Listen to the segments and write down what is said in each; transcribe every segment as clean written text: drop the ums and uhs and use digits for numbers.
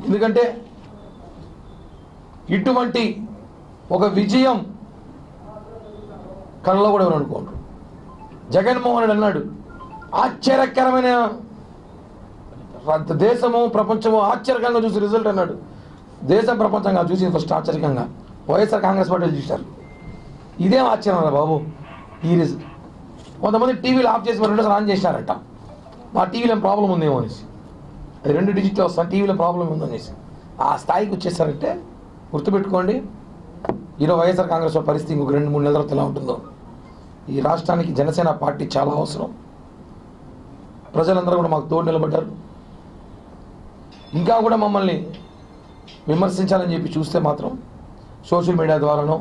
ఎందుకంటే ఇటువంటి ఒక విజయం కళ్ళలో కూడా ఎవరు అనుకోండి. జగన్మోహన్ రెడ్డి అన్నాడు, ఆశ్చర్యకరమైన దేశము ప్రపంచము ఆశ్చర్యకంగా చూసి రిజల్ట్ అన్నాడు. దేశం ప్రపంచంగా చూసి ఫస్ట్ ఆశ్చర్యకంగా వైఎస్ఆర్ కాంగ్రెస్ పార్టీ చూశారు. ఇదేం ఆశ్చర్యం రా బాబు ఈ రిజల్ట్. కొంతమంది టీవీలు ఆఫ్ చేసి రెండోసారి ఆన్ చేశారట, మా టీవీలో ఏం ప్రాబ్లం ఉందేమో అనేసి. అది 2 డిజిట్లో వస్తాను, టీవీలో ప్రాబ్లం ఉందనేసి ఆ స్థాయికి వచ్చేసారంటే గుర్తుపెట్టుకోండి. ఈరోజు వైఎస్ఆర్ కాంగ్రెస్ పరిస్థితి ఇంకొక 2-3 నెలల తర్వాత ఎలా ఉంటుందో. ఈ రాష్ట్రానికి జనసేన పార్టీ చాలా అవసరం. ప్రజలందరూ కూడా మాకు తోడు నిలబడ్డారు. ఇంకా కూడా మమ్మల్ని విమర్శించాలని చెప్పి చూస్తే మాత్రం, సోషల్ మీడియా ద్వారానో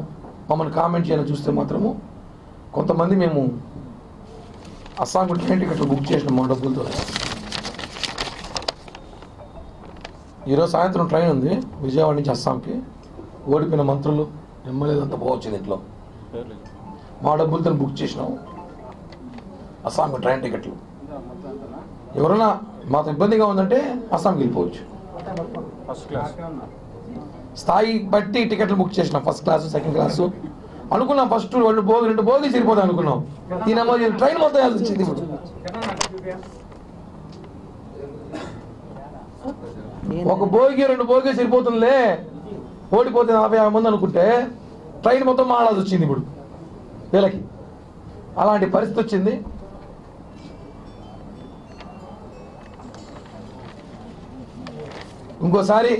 మమ్మల్ని కామెంట్ చేయాలని చూస్తే మాత్రము, కొంతమంది మేము అస్సాంకు ట్రైన్ టికెట్లు బుక్ చేసిన మా డబ్బులతో. ఈరోజు సాయంత్రం ట్రైన్ ఉంది విజయవాడ నుంచి అస్సాంకి. ఓడిపోయిన మంత్రులు ఎమ్మెల్యేలు అంతా పోవచ్చింది ఇంట్లో. మా డబ్బులతో బుక్ చేసినాము అస్సాంకు ట్రైన్ టికెట్లు. ఎవరైనా మాకు ఇబ్బందిగా ఉందంటే అస్సాంకి వెళ్ళిపోవచ్చు. స్థాయి బట్టి టికెట్లు బుక్ చేసినాం. ఫస్ట్ క్లాసు, సెకండ్ క్లాసు అనుకున్నాం. ఫస్ట్ 2 బోగి సరిపోతాయి అనుకున్నాం. ఈ ట్రైన్ మొత్తం వేయాల్సి వచ్చింది. ఇప్పుడు ఒక బోగి 2 బోగి సరిపోతుందిలే, ఓడిపోతే 40-50 మంది అనుకుంటే ట్రైన్ మొత్తం మాడాల్సి వచ్చింది ఇప్పుడు వీళ్ళకి. అలాంటి పరిస్థితి వచ్చింది. ఇంకోసారి